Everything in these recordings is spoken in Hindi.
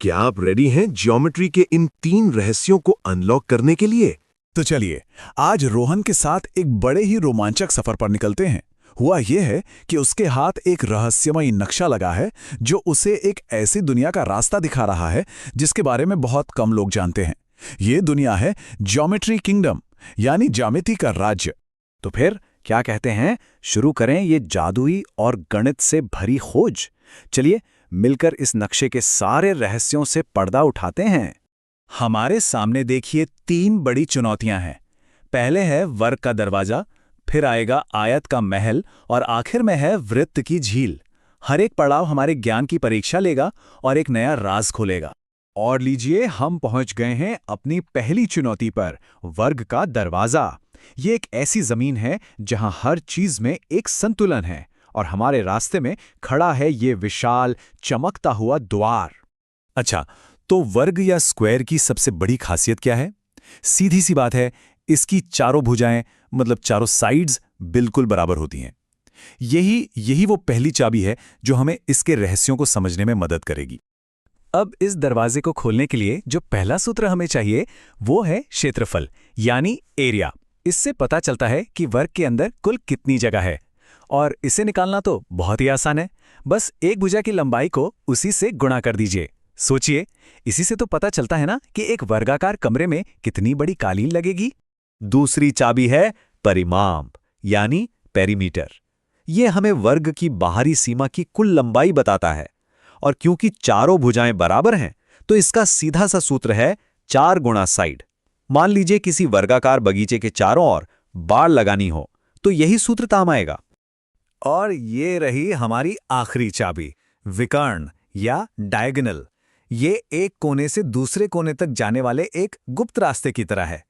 क्या आप रेडी हैं ज्योमेट्री के इन 3 रहस्यों को अनलॉक करने के लिए? तो चलिए आज रोहन के साथ एक बड़े ही रोमांचक सफर पर निकलते हैं। हुआ यह है कि उसके हाथ एक रहस्यमयी नक्शा लगा है जो उसे एक ऐसी दुनिया का रास्ता दिखा रहा है जिसके बारे में बहुत कम लोग जानते हैं। ये दुनिया है ज्योमेट्री किंगडम, यानी ज्यामिति का राज्य। तो फिर क्या कहते हैं, शुरू करें ये जादुई और गणित से भरी खोज। चलिए मिलकर इस नक्शे के सारे रहस्यों से पर्दा उठाते हैं। हमारे सामने देखिए 3 बड़ी चुनौतियां हैं। पहले है वर्ग का दरवाजा, फिर आएगा आयत का महल और आखिर में है वृत्त की झील। हर एक पड़ाव हमारे ज्ञान की परीक्षा लेगा और एक नया राज खोलेगा। और लीजिए हम पहुंच गए हैं अपनी पहली चुनौती पर, वर्ग का दरवाजा। ये एक ऐसी जमीन है जहां हर चीज में एक संतुलन है और हमारे रास्ते में खड़ा है ये विशाल चमकता हुआ द्वार। अच्छा, तो वर्ग या स्क्वायर की सबसे बड़ी खासियत क्या है? सीधी सी बात है, इसकी चारों भुजाएं मतलब चारों साइड्स बिल्कुल बराबर होती हैं। यही वो पहली चाबी है जो हमें इसके रहस्यों को समझने में मदद करेगी। अब इस दरवाजे को खोलने के लिए जो पहला सूत्र हमें चाहिए वो है क्षेत्रफल, यानी एरिया। इससे पता चलता है कि वर्ग के अंदर कुल कितनी जगह है, और इसे निकालना तो बहुत ही आसान है। बस एक भुजा की लंबाई को उसी से गुणा कर दीजिए। सोचिए, इसी से तो पता चलता है ना कि एक वर्गाकार कमरे में कितनी बड़ी कालीन लगेगी। दूसरी चाबी है परिमाप, यानी पेरीमीटर। ये हमें वर्ग की बाहरी सीमा की कुल लंबाई बताता है, और क्योंकि चारों भुजाएं बराबर हैं तो इसका सीधा सा सूत्र है 4 गुणा साइड। मान लीजिए किसी वर्गाकार बगीचे के चारों ओर बाड़ लगानी हो तो यही सूत्र काम आएगा। और ये रही हमारी आखिरी चाबी, विकर्ण या डायगोनल। ये एक कोने से दूसरे कोने तक जाने वाले एक गुप्त रास्ते की तरह है।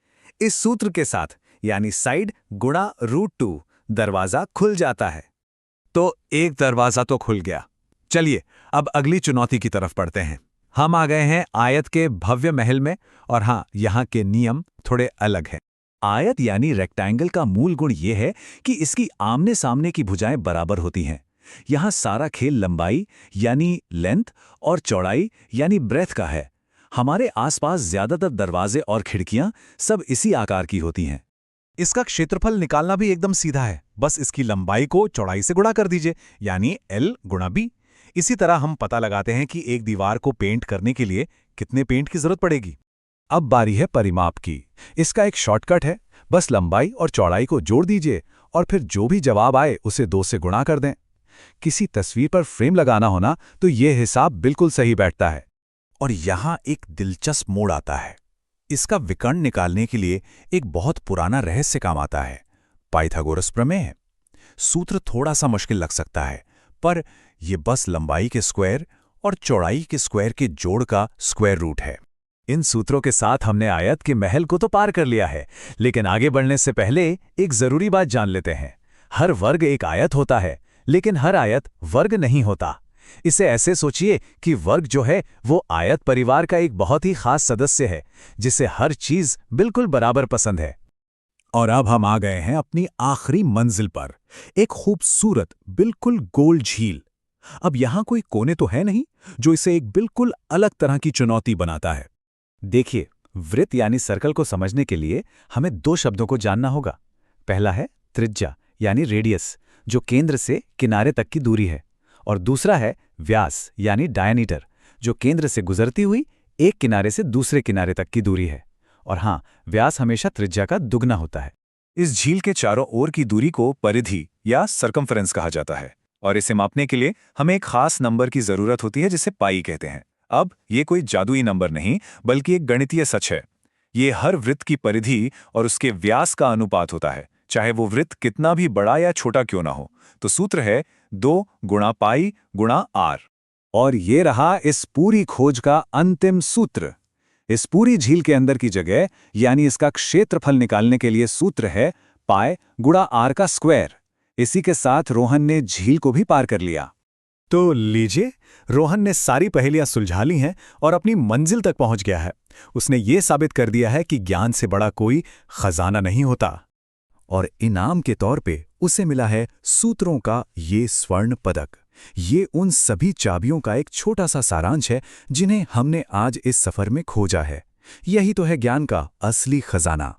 इस सूत्र के साथ, यानी साइड गुणा √2, दरवाजा खुल जाता है। तो एक दरवाजा तो खुल गया। चलिए अब अगली चुनौती की तरफ बढ़ते हैं। हम आ गए हैं आयत के भव्य महल में, और हाँ, यहाँ के नियम थोड़े अलग हैं। आयत यानी रेक्टेंगल का मूल गुण ये है कि इसकी आमने सामने की भुजाएं बराबर होती हैं। यहाँ सारा खेल लंबाई यानी लेंथ और चौड़ाई यानी ब्रेथ का है। हमारे आसपास ज्यादातर दरवाजे और खिड़कियां सब इसी आकार की होती हैं। इसका क्षेत्रफल निकालना भी एकदम सीधा है। बस इसकी लंबाई को चौड़ाई से गुणा कर दीजिए, यानी L गुणा B। इसी तरह हम पता लगाते हैं कि एक दीवार को पेंट करने के लिए कितने पेंट की जरूरत पड़ेगी। अब बारी है परिमाप की। इसका एक शॉर्टकट है, बस लंबाई और चौड़ाई को जोड़ दीजिए और फिर जो भी जवाब आए उसे 2 से गुणा कर दें। किसी तस्वीर पर फ्रेम लगाना हो ना, तो यह हिसाब बिल्कुल सही बैठता है। और यहाँ एक दिलचस्प मोड़ आता है। इसका विकर्ण निकालने के लिए एक बहुत पुराना रहस्य काम आता है, पाइथागोरस प्रमेय। सूत्र थोड़ा सा मुश्किल लग सकता है, पर यह बस लंबाई के स्क्वायर और चौड़ाई के स्क्वायर के जोड़ का स्क्वायर रूट है। इन सूत्रों के साथ हमने आयत के महल को तो पार कर लिया है, लेकिन आगे बढ़ने से पहले एक जरूरी बात जान लेते हैं। हर वर्ग एक आयत होता है, लेकिन हर आयत वर्ग नहीं होता। इसे ऐसे सोचिए कि वर्ग जो है वो आयत परिवार का एक बहुत ही खास सदस्य है, जिसे हर चीज बिल्कुल बराबर पसंद है। और अब हम आ गए हैं अपनी आखिरी मंजिल पर, एक खूबसूरत बिल्कुल गोल झील। अब यहाँ कोई कोने तो है नहीं, जो इसे एक बिल्कुल अलग तरह की चुनौती बनाता है। देखिए, वृत्त यानी सर्कल को समझने के लिए हमें 2 शब्दों को जानना होगा। पहला है त्रिज्या यानी रेडियस, जो केंद्र से किनारे तक की दूरी है, और दूसरा है व्यास यानी डायमीटर, जो केंद्र से गुजरती हुई एक किनारे से दूसरे किनारे तक की दूरी है। और हाँ, व्यास हमेशा त्रिज्या का दुगना होता है। इस झील के चारों ओर की दूरी को परिधि या सर्कमफ्रेंस कहा जाता है, और इसे मापने के लिए हमें एक खास नंबर की जरूरत होती है जिसे पाई कहते हैं। अब ये कोई जादुई नंबर नहीं, बल्कि एक गणितीय सच है। ये हर वृत्त की परिधि और उसके व्यास का अनुपात होता है, चाहे वो वृत्त कितना भी बड़ा या छोटा क्यों ना हो। तो सूत्र है 2 गुणा पाई गुणा r। और ये रहा इस पूरी खोज का अंतिम सूत्र। इस पूरी झील के अंदर की जगह यानी इसका क्षेत्रफल निकालने के लिए सूत्र है पाई गुणा r का स्क्वायर। इसी के साथ रोहन ने झील को भी पार कर लिया। तो लीजिए, रोहन ने सारी पहेलियां सुलझा ली हैं और अपनी मंजिल तक पहुंच गया है। उसने ये साबित कर दिया है कि ज्ञान से बड़ा कोई खजाना नहीं होता। और इनाम के तौर पे उसे मिला है सूत्रों का ये स्वर्ण पदक, ये उन सभी चाबियों का एक छोटा सा सारांश है जिन्हें हमने आज इस सफर में खोजा है। यही तो है ज्ञान का असली खजाना।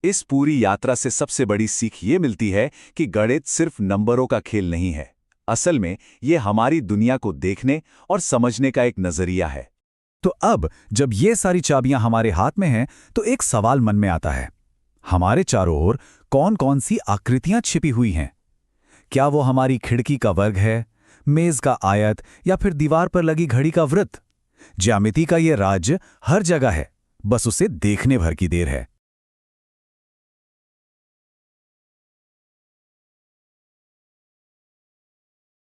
इस पूरी यात्रा से सबसे बड़ी सीख ये मिलती है कि गणित सिर्फ नंबरों का खेल नहीं है। असल में ये हमारी दुनिया को देखने और समझने का एक नजरिया है। तो अब जब ये सारी चाबियां हमारे हाथ में हैं, तो एक सवाल मन में आता है, हमारे चारों ओर कौन कौन सी आकृतियां छिपी हुई हैं? क्या वो हमारी खिड़की का वर्ग है, मेज का आयत, या फिर दीवार पर लगी घड़ी का वृत्त? ज्यामिति का ये राज्य हर जगह है, बस उसे देखने भर की देर है।